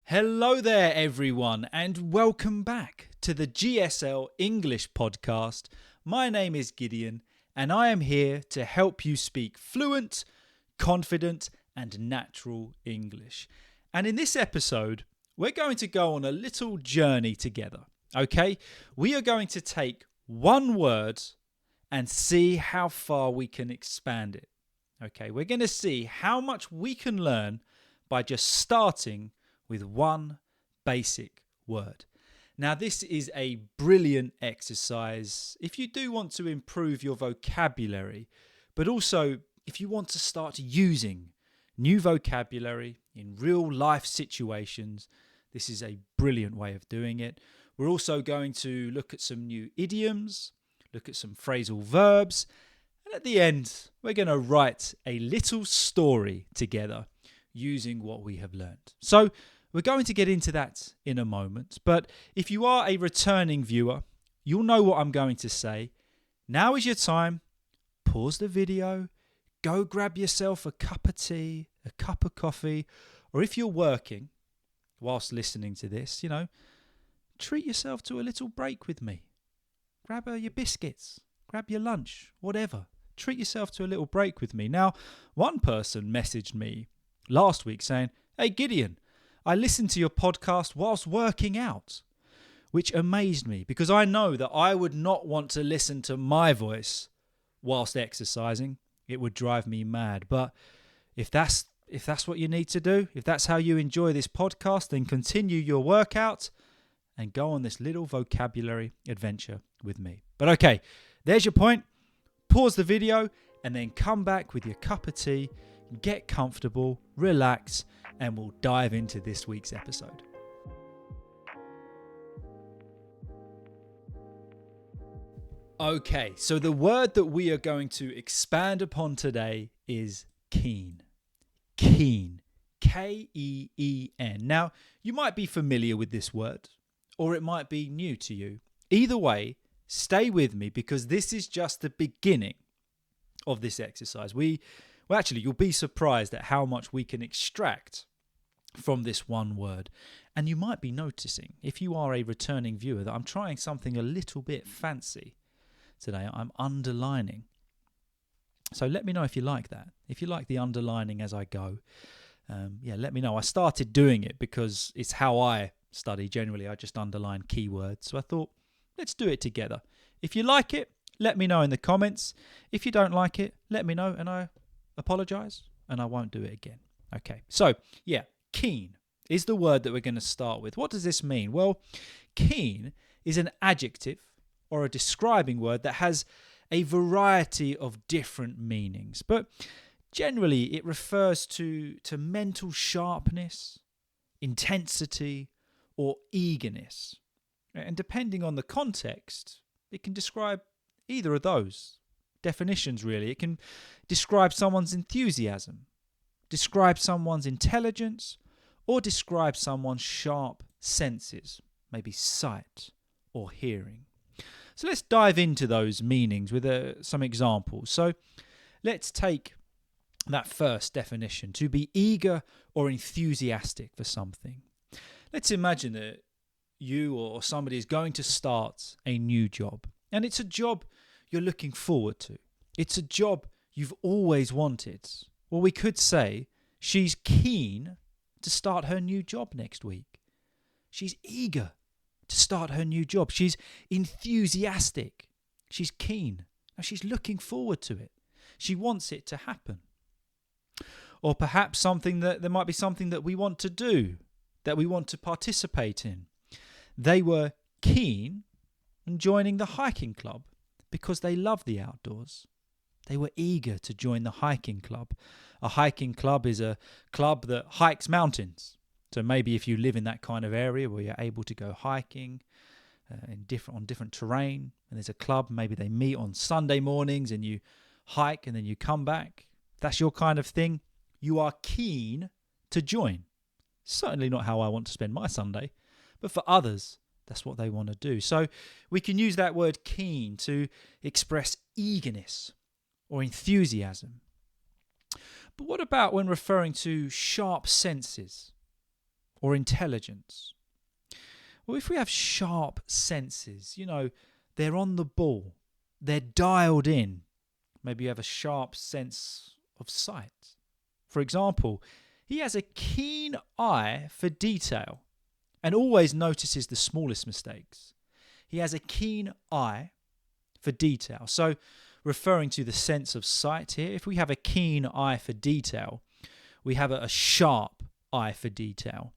Hello there, everyone, and welcome back to the GSL-English Podcast. My name is Gideon, and I am here to help you speak fluent, confident, and natural English. And in this episode, we're going to go on a little journey together, okay? We are going to take one word and see how far we can expand it, okay? We're going to see how much we can learn by just starting with one basic word. Now, this is a brilliant exercise if you do want to improve your vocabulary, but also if you want to start using new vocabulary in real life situations. This is a brilliant way of doing it. We're also going to look at some new idioms, look at some phrasal verbs, and at the end, we're going to write a little story together using what we have learned. So, we're going to get into that in a moment, but if you are a returning viewer, you'll know what I'm going to say. Now is your time. Pause the video, go grab yourself a cup of tea, a cup of coffee, or if you're working whilst listening to this, treat yourself to a little break with me. Grab your biscuits, grab your lunch, whatever. Treat yourself to a little break with me. Now, one person messaged me last week saying, "Hey Gideon, I listened to your podcast whilst working out," which amazed me because I know that I would not want to listen to my voice whilst exercising. It would drive me mad. But if that's what you need to do, if that's how you enjoy this podcast, then continue your workout and go on this little vocabulary adventure with me. But okay, there's your point. Pause the video and then come back with your cup of tea, get comfortable, relax, and we'll dive into this week's episode. Okay, so the word that we are going to expand upon today is keen. Keen. K-E-E-N. Now, you might be familiar with this word, or it might be new to you. Either way, stay with me because this is just the beginning of this exercise. You'll be surprised at how much we can extract from this one word. And you might be noticing, if you are a returning viewer, that I'm trying something a little bit fancy today. I'm underlining. So let me know if you like that. If you like the underlining as I go, let me know. I started doing it because it's how I study generally. I just underline keywords. So I thought, let's do it together. If you like it, let me know in the comments. If you don't like it, let me know and I apologise and I won't do it again. Okay, so keen is the word that we're going to start with. What does this mean? Well, keen is an adjective or a describing word that has a variety of different meanings, but generally it refers to mental sharpness, intensity, or eagerness. And depending on the context, it can describe either of those definitions, really. It can describe someone's enthusiasm, describe someone's intelligence, or describe someone's sharp senses, maybe sight or hearing. So let's dive into those meanings with some examples. So let's take that first definition, to be eager or enthusiastic for something. Let's imagine that you or somebody is going to start a new job, and it's a job you're looking forward to. It's a job you've always wanted. Well, we could say she's keen to start her new job next week. She's eager to start her new job. She's enthusiastic. She's keen. She's looking forward to it. She wants it to happen. Or perhaps there might be something that we want to do, that we want to participate in. They were keen on joining the hiking club because they love the outdoors. They were eager to join the hiking club. A hiking club is a club that hikes mountains. So maybe if you live in that kind of area where you're able to go hiking on different terrain, and there's a club, maybe they meet on Sunday mornings and you hike and then you come back. If that's your kind of thing, you are keen to join. Certainly not how I want to spend my Sunday, but for others, that's what they want to do. So we can use that word keen to express eagerness or enthusiasm. But what about when referring to sharp senses or intelligence? Well, if we have sharp senses, they're on the ball, they're dialed in. Maybe you have a sharp sense of sight. For example, he has a keen eye for detail and always notices the smallest mistakes. He has a keen eye for detail. So, referring to the sense of sight here, if we have a keen eye for detail, we have a sharp eye for detail,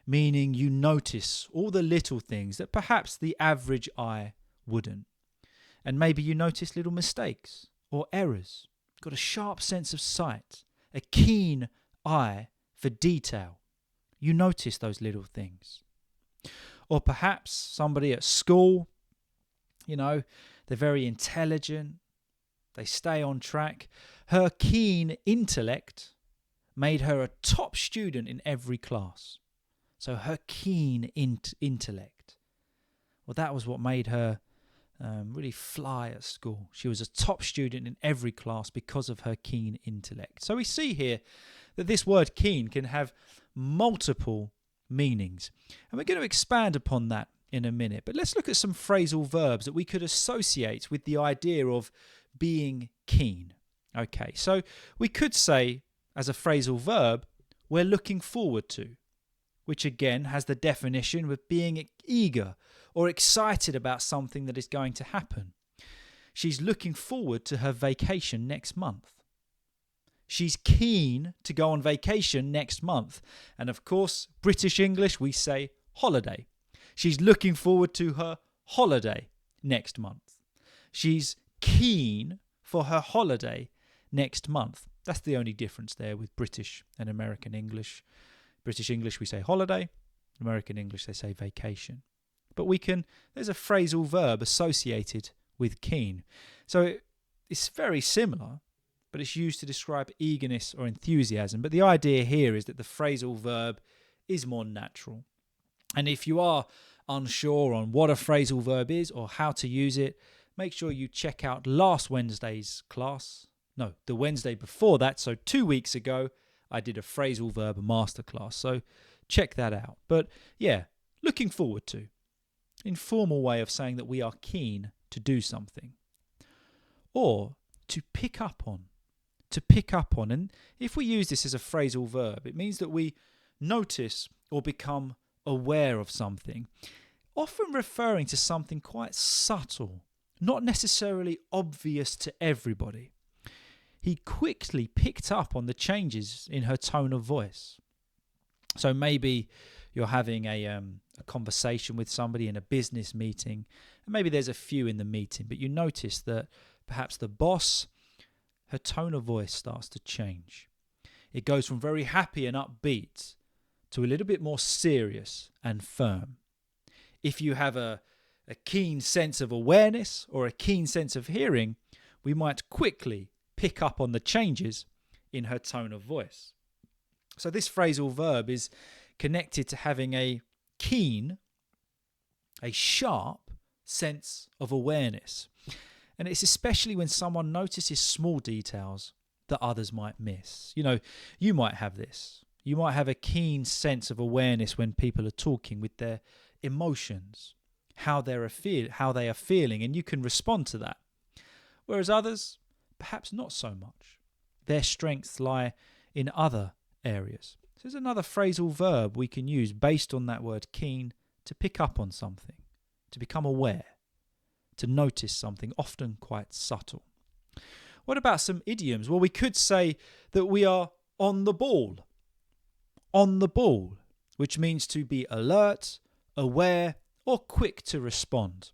meaning you notice all the little things that perhaps the average eye wouldn't. And maybe you notice little mistakes or errors. You've got a sharp sense of sight, a keen eye for detail. You notice those little things. Or perhaps somebody at school, they're very intelligent, they stay on track. Her keen intellect made her a top student in every class. So her keen intellect, well, that was what made her really fly at school. She was a top student in every class because of her keen intellect. So we see here that this word keen can have multiple meanings. And we're going to expand upon that in a minute. But let's look at some phrasal verbs that we could associate with the idea of being keen. Okay, so we could say as a phrasal verb, we're looking forward to, which again has the definition of being eager or excited about something that is going to happen. She's looking forward to her vacation next month. She's keen to go on vacation next month. And of course, British English, we say holiday. She's looking forward to her holiday next month. She's keen for her holiday next month. That's the only difference there with British and American English. British English, we say holiday. American English, they say vacation. But there's a phrasal verb associated with keen. So it's very similar, but it's used to describe eagerness or enthusiasm. But the idea here is that the phrasal verb is more natural. And if you are unsure on what a phrasal verb is or how to use it, make sure you check out last Wednesday's class. No, the Wednesday before that, so 2 weeks ago, I did a phrasal verb masterclass. So check that out. But yeah, looking forward to. Informal way of saying that we are keen to do something. Or to pick up on. To pick up on. And if we use this as a phrasal verb, it means that we notice or become aware of something, often referring to something quite subtle, not necessarily obvious to everybody. He quickly picked up on the changes in her tone of voice. So maybe you're having a conversation with somebody in a business meeting, and maybe there's a few in the meeting, but you notice that perhaps the boss, her tone of voice starts to change. It goes from very happy and upbeat to a little bit more serious and firm. If you have a keen sense of awareness or a keen sense of hearing, we might quickly pick up on the changes in her tone of voice. So this phrasal verb is connected to having a keen, a sharp sense of awareness. And it's especially when someone notices small details that others might miss. You might have this. You might have a keen sense of awareness when people are talking with their emotions, how they are feeling, and you can respond to that. Whereas others, perhaps not so much. Their strengths lie in other areas. So there's another phrasal verb we can use based on that word keen to pick up on something, to become aware, to notice something, often quite subtle. What about some idioms? Well, we could say that we are on the ball. On the ball, which means to be alert, aware, or quick to respond.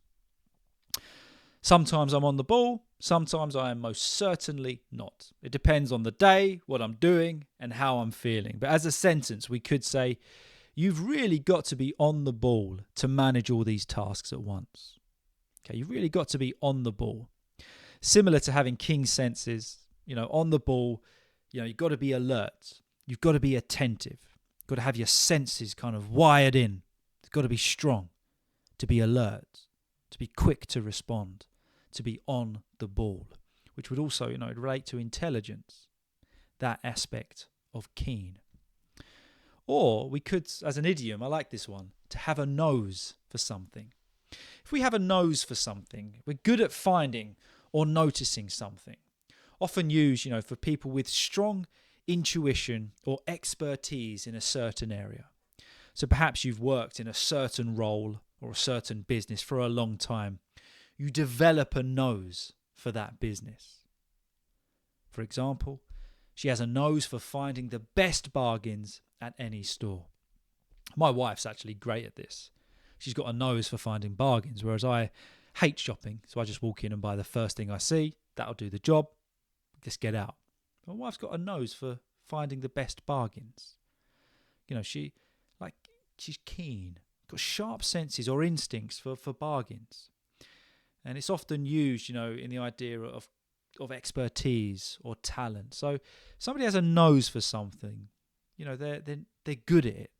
Sometimes I'm on the ball, sometimes I am most certainly not. It depends on the day, what I'm doing, and how I'm feeling. But as a sentence, we could say, you've really got to be on the ball to manage all these tasks at once. Okay, you've really got to be on the ball. Similar to having keen senses, on the ball, you've got to be alert. You've got to be attentive. You've got to have your senses kind of wired in. It's got to be strong, to be alert, to be quick to respond, to be on the ball, which would also, relate to intelligence, that aspect of keen. Or we could, as an idiom, I like this one, to have a nose for something. If we have a nose for something, we're good at finding or noticing something. Often used, for people with strong intuition or expertise in a certain area. So perhaps you've worked in a certain role or a certain business for a long time. You develop a nose for that business. For example, she has a nose for finding the best bargains at any store. My wife's actually great at this. She's got a nose for finding bargains, whereas I hate shopping, so I just walk in and buy the first thing I see. That'll do the job. Just get out. My wife's got a nose for finding the best bargains. She's keen, got sharp senses or instincts for bargains. And it's often used, in the idea of expertise or talent. So somebody has a nose for something, they're good at it.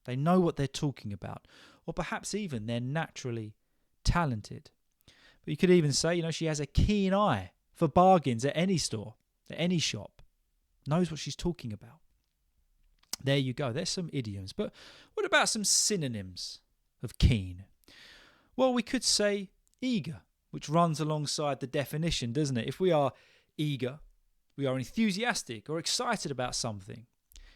They know what they're talking about. Or perhaps even they're naturally talented. But you could even say, she has a keen eye for bargains at any store, at any shop. Knows what she's talking about. There you go. There's some idioms. But what about some synonyms of keen? Well, we could say eager, which runs alongside the definition, doesn't it? If we are eager, we are enthusiastic or excited about something.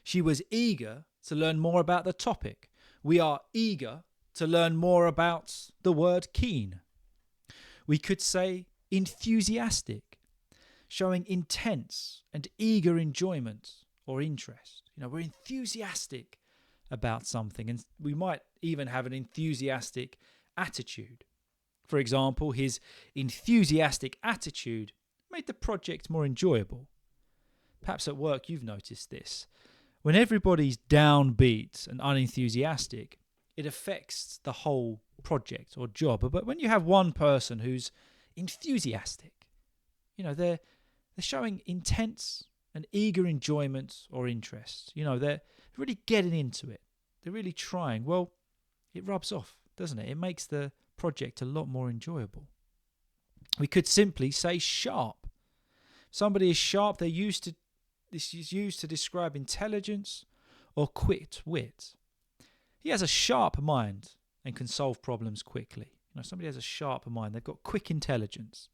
She was eager to learn more about the topic. We are eager to learn more about the word keen. We could say enthusiastic, showing intense and eager enjoyment or interest. We're enthusiastic about something, and we might even have an enthusiastic attitude. For example, his enthusiastic attitude made the project more enjoyable. Perhaps at work you've noticed this. When everybody's downbeat and unenthusiastic, it affects the whole project or job. But when you have one person who's enthusiastic, they're showing intense and eager enjoyment or interest. They're really getting into it. They're really trying. Well, it rubs off, doesn't it? It makes the project a lot more enjoyable. We could simply say sharp. Somebody is sharp. This is used to describe intelligence or quick wit. He has a sharp mind and can solve problems quickly. Somebody has a sharp mind. They've got quick intelligence,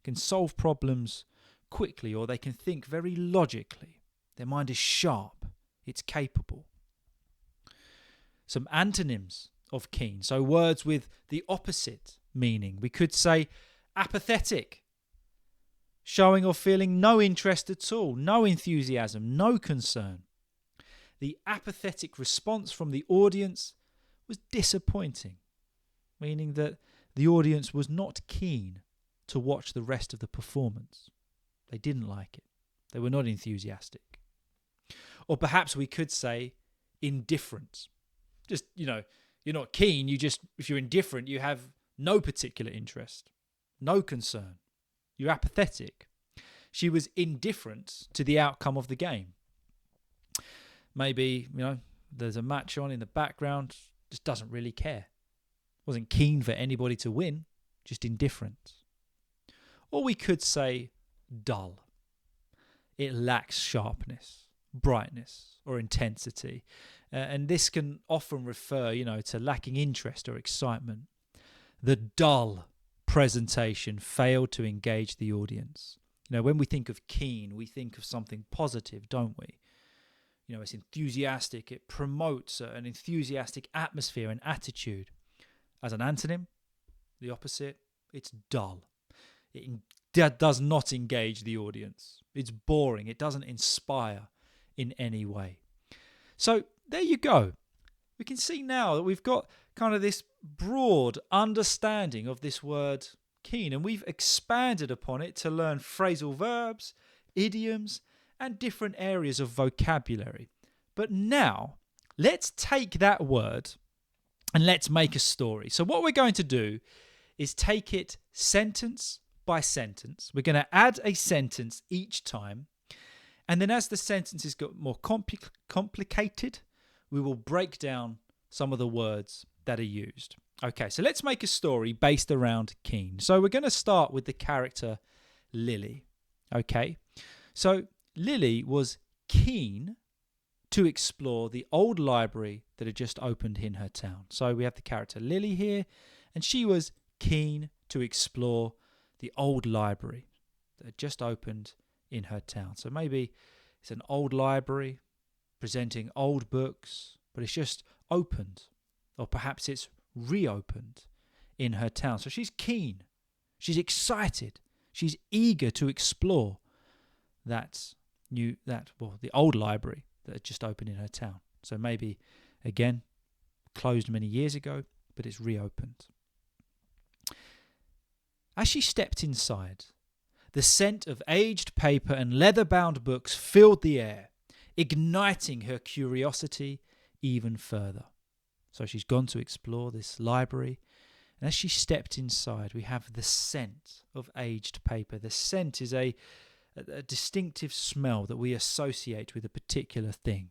can solve problems quickly, or they can think very logically. Their mind is sharp. It's capable. Some antonyms of keen. So words with the opposite meaning. We could say apathetic, showing or feeling no interest at all, no enthusiasm, no concern. The apathetic response from the audience was disappointing, meaning that the audience was not keen to watch the rest of the performance. They didn't like it. They were not enthusiastic. Or perhaps we could say indifferent. Just, you're not keen. If you're indifferent, you have no particular interest, no concern. You're apathetic. She was indifferent to the outcome of the game. Maybe, there's a match on in the background, just doesn't really care. Wasn't keen for anybody to win, just indifferent. Or we could say dull. It lacks sharpness, brightness, or intensity. And this can often refer, to lacking interest or excitement. The dull presentation failed to engage the audience. When we think of keen, we think of something positive, don't we? It's enthusiastic. It promotes an enthusiastic atmosphere and attitude. As an antonym, the opposite, it's dull. It does not engage the audience. It's boring. It doesn't inspire in any way. So there you go. We can see now that we've got kind of this broad understanding of this word keen, and we've expanded upon it to learn phrasal verbs, idioms, and different areas of vocabulary. But now, let's take that word and let's make a story. So what we're going to do is take it sentence by sentence. We're going to add a sentence each time. And then as the sentences get more complicated, we will break down some of the words that are used. Okay, so let's make a story based around keen. So we're going to start with the character Lily. Okay, so Lily was keen to explore the old library that had just opened in her town. So we have the character Lily here, and she was keen to explore the old library that had just opened in her town. So maybe it's an old library presenting old books, but it's just opened, or perhaps it's reopened in her town. So she's keen, she's excited, she's eager to explore the old library that had just opened in her town. So maybe, again, closed many years ago, but it's reopened. As she stepped inside, the scent of aged paper and leather-bound books filled the air, igniting her curiosity even further. So she's gone to explore this library, and as she stepped inside, we have the scent of aged paper. The scent is a distinctive smell that we associate with a particular thing.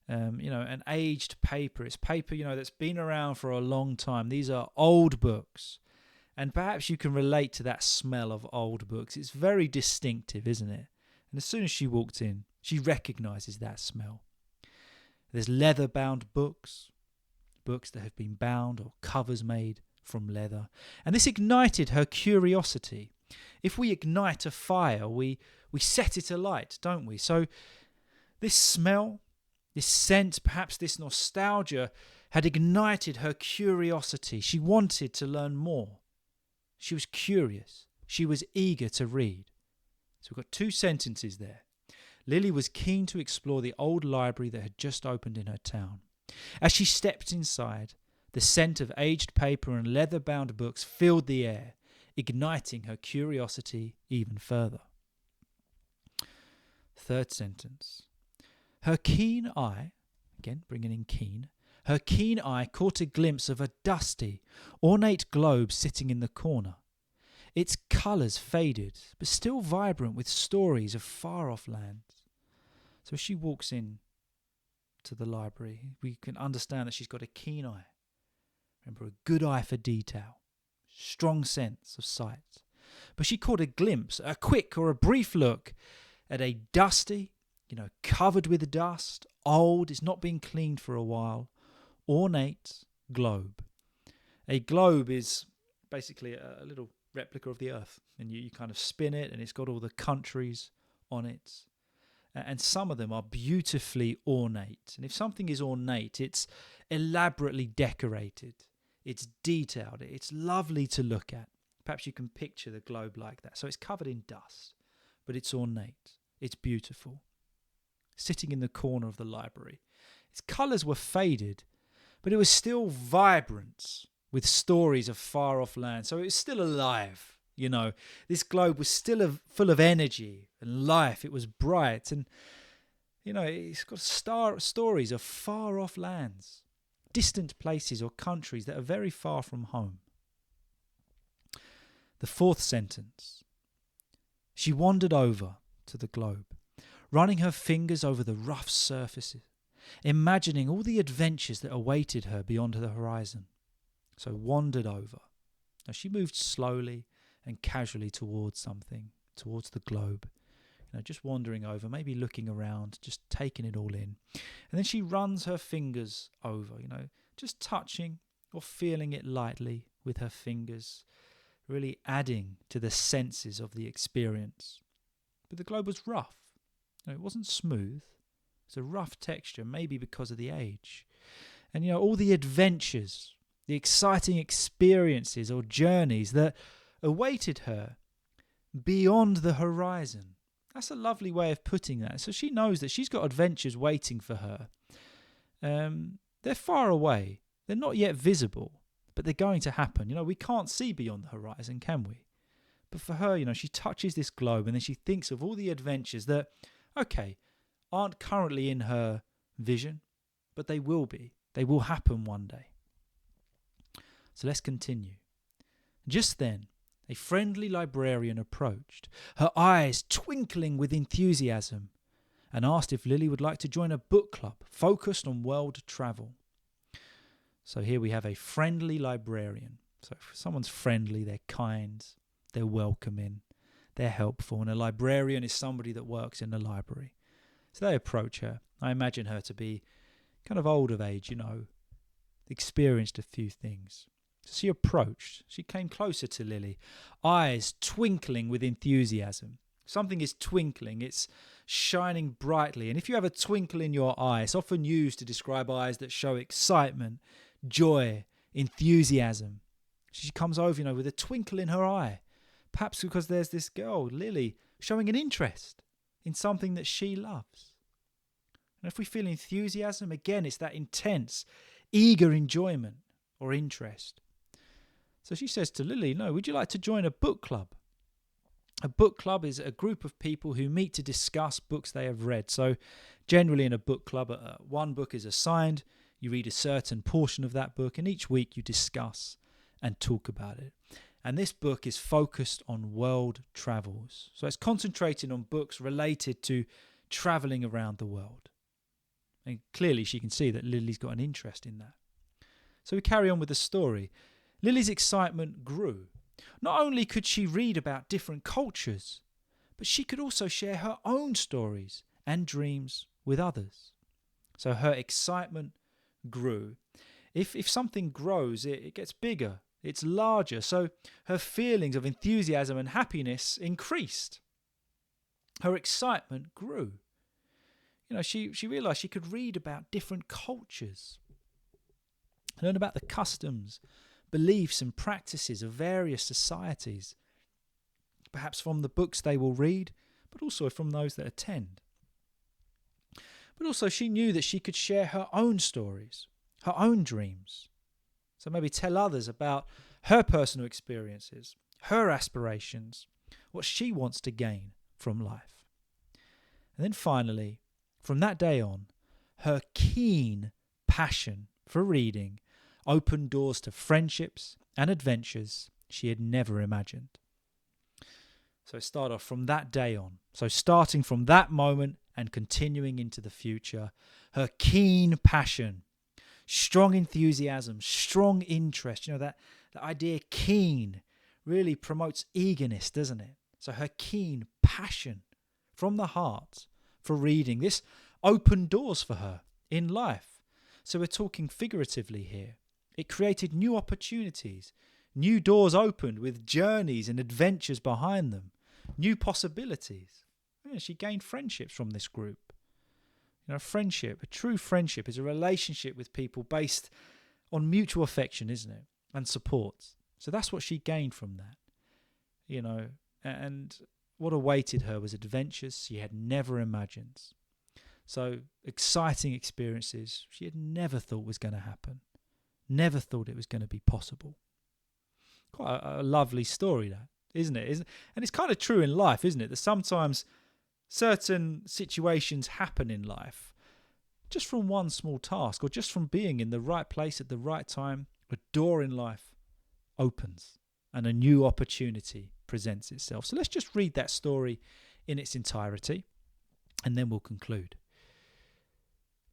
An aged paper, it's paper, that's been around for a long time. These are old books. And perhaps you can relate to that smell of old books. It's very distinctive, isn't it? And as soon as she walked in, she recognizes that smell. There's leather-bound books that have been bound or covers made from leather. And this ignited her curiosity. If we ignite a fire, we set it alight, don't we? So this smell, this scent, perhaps this nostalgia had ignited her curiosity. She wanted to learn more. She was curious. She was eager to read. So we've got two sentences there. Lily was keen to explore the old library that had just opened in her town. As she stepped inside, the scent of aged paper and leather-bound books filled the air, igniting her curiosity even further. Third sentence. Her keen eye, again bringing in keen, her keen eye caught a glimpse of a dusty, ornate globe sitting in the corner. Its colours faded, but still vibrant with stories of far-off lands. So as she walks in to the library, we can understand that she's got a keen eye. Remember, a good eye for detail, strong sense of sight. But she caught a glimpse, a quick or a brief look at a dusty, covered with dust, old, it's not been cleaned for a while, ornate globe. A globe is basically a little replica of the earth, and you kind of spin it, and it's got all the countries on it. And some of them are beautifully ornate. And if something is ornate, it's elaborately decorated. It's detailed. It's lovely to look at. Perhaps you can picture the globe like that. So it's covered in dust, but it's ornate. It's beautiful. Sitting in the corner of the library. Its colours were faded, but it was still vibrant with stories of far-off land. So it was still alive. This globe was still full of energy and life. It was bright, and it's got stories of far-off lands, distant places or countries that are very far from home. The fourth sentence. She wandered over to the globe, running her fingers over the rough surfaces, imagining all the adventures that awaited her beyond the horizon. So wandered over. Now she moved slowly and casually towards something, towards the globe, just wandering over, maybe looking around, just taking it all in. And then she runs her fingers over, just touching or feeling it lightly with her fingers, really adding to the senses of the experience. But the globe was rough. It wasn't smooth. It's a rough texture, maybe because of the age. And, all the adventures, the exciting experiences or journeys that awaited her beyond the horizon. That's a lovely way of putting that. So she knows that she's got adventures waiting for her. They're far away. They're not yet visible, but they're going to happen. We can't see beyond the horizon, can we? But for her, she touches this globe and then she thinks of all the adventures that, aren't currently in her vision, but they will be. They will happen one day. So let's continue. Just then, a friendly librarian approached, her eyes twinkling with enthusiasm, and asked if Lily would like to join a book club focused on world travel. So here we have a friendly librarian. So if someone's friendly, they're kind, they're welcoming, they're helpful, and a librarian is somebody that works in the library. So they approach her I imagine her to be kind of old of age, experienced a few things. So she came closer to Lily, eyes twinkling with enthusiasm. Something is twinkling, it's shining brightly. And if you have a twinkle in your eye, it's often used to describe eyes that show excitement, joy, enthusiasm. She comes over, with a twinkle in her eye, perhaps because there's this girl, Lily, showing an interest in something that she loves. And if we feel enthusiasm, again, it's that intense, eager enjoyment or interest. So she says to Lily, would you like to join a book club? A book club is a group of people who meet to discuss books they have read. So generally in a book club, one book is assigned, you read a certain portion of that book, and each week you discuss and talk about it. And this book is focused on world travels. So it's concentrating on books related to travelling around the world. And clearly she can see that Lily's got an interest in that. So we carry on with the story. Lily's excitement grew. Not only could she read about different cultures, but she could also share her own stories and dreams with others. So her excitement grew. If something grows, it gets bigger, it's larger. So her feelings of enthusiasm and happiness increased. Her excitement grew. She realised she could read about different cultures, learn about the customs, beliefs and practices of various societies, perhaps from the books they will read, but also from those that attend. But also she knew that she could share her own stories, her own dreams. So maybe tell others about her personal experiences, her aspirations, what she wants to gain from life. And then finally, from that day on, her keen passion for reading opened doors to friendships and adventures she had never imagined. So start off from that day on. So starting from that moment and continuing into the future, her keen passion, strong enthusiasm, strong interest. That idea keen really promotes eagerness, doesn't it? So her keen passion from the heart for reading, this opened doors for her in life. So we're talking figuratively here. It created new opportunities. New doors opened with journeys and adventures behind them. New possibilities. She gained friendships from this group. Friendship, a true friendship, is a relationship with people based on mutual affection, isn't it? And support. So that's what she gained from that. And what awaited her was adventures she had never imagined. So exciting experiences she had never thought was going to happen. Never thought it was going to be possible. Quite a lovely story, that, isn't it? And it's kind of true in life, isn't it? That sometimes certain situations happen in life just from one small task or just from being in the right place at the right time. A door in life opens and a new opportunity presents itself. So let's just read that story in its entirety and then we'll conclude.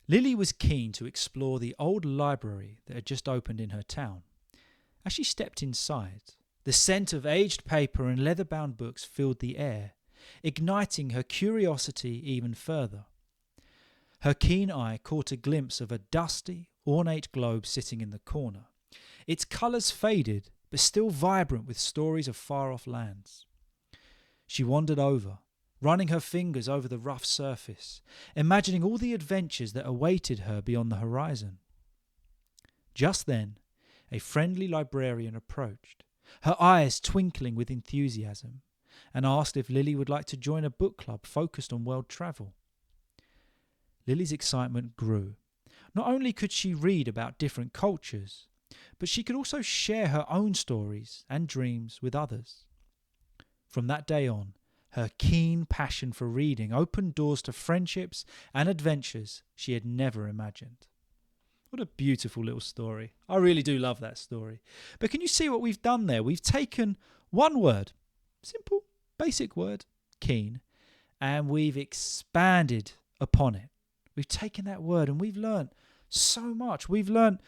Lily was keen to explore the old library that had just opened in her town. As she stepped inside, the scent of aged paper and leather-bound books filled the air, igniting her curiosity even further. Her keen eye caught a glimpse of a dusty, ornate globe sitting in the corner, its colours faded but still vibrant with stories of far-off lands. She wandered over, running her fingers over the rough surface, imagining all the adventures that awaited her beyond the horizon. Just then, a friendly librarian approached, her eyes twinkling with enthusiasm, and asked if Lily would like to join a book club focused on world travel. Lily's excitement grew. Not only could she read about different cultures, but she could also share her own stories and dreams with others. From that day on, her keen passion for reading opened doors to friendships and adventures she had never imagined. What a beautiful little story. I really do love that story. But can you see what we've done there? We've taken one word, simple, basic word, keen, and we've expanded upon it. We've taken that word and we've learnt so much. We've learnt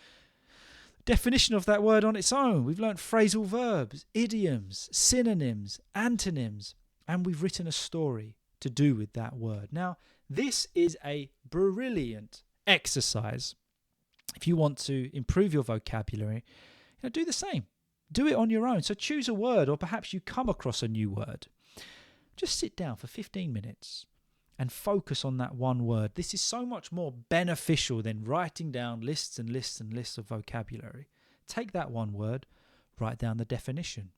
definition of that word on its own. We've learnt phrasal verbs, idioms, synonyms, antonyms, and we've written a story to do with that word. Now, This is a brilliant exercise. If you want to improve your vocabulary, do the same. Do it on your own. So choose a word, or perhaps you come across a new word. Just sit down for 15 minutes and focus on that one word. This is so much more beneficial than writing down lists and lists and lists of vocabulary. Take that one word, write down the definition.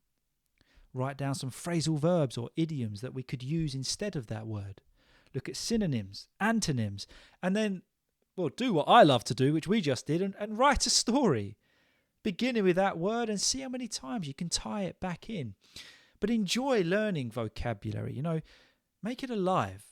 Write down some phrasal verbs or idioms that we could use instead of that word. Look at synonyms, antonyms, and then, do what I love to do, which we just did, and write a story. Beginning with that word and see how many times you can tie it back in. But enjoy learning vocabulary, make it alive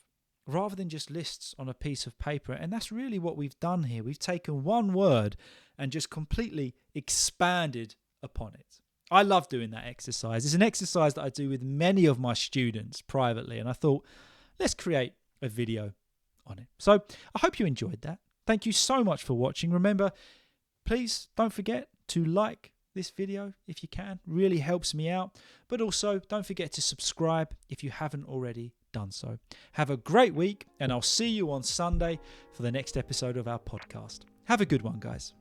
rather than just lists on a piece of paper. And that's really what we've done here. We've taken one word and just completely expanded upon it. I love doing that exercise. It's an exercise that I do with many of my students privately, and I thought, let's create a video on it. So I hope you enjoyed that. Thank you so much for watching. Remember, please don't forget to like this video if you can. Really helps me out. But also, don't forget to subscribe if you haven't already done so. Have a great week, and I'll see you on Sunday for the next episode of our podcast. Have a good one, guys.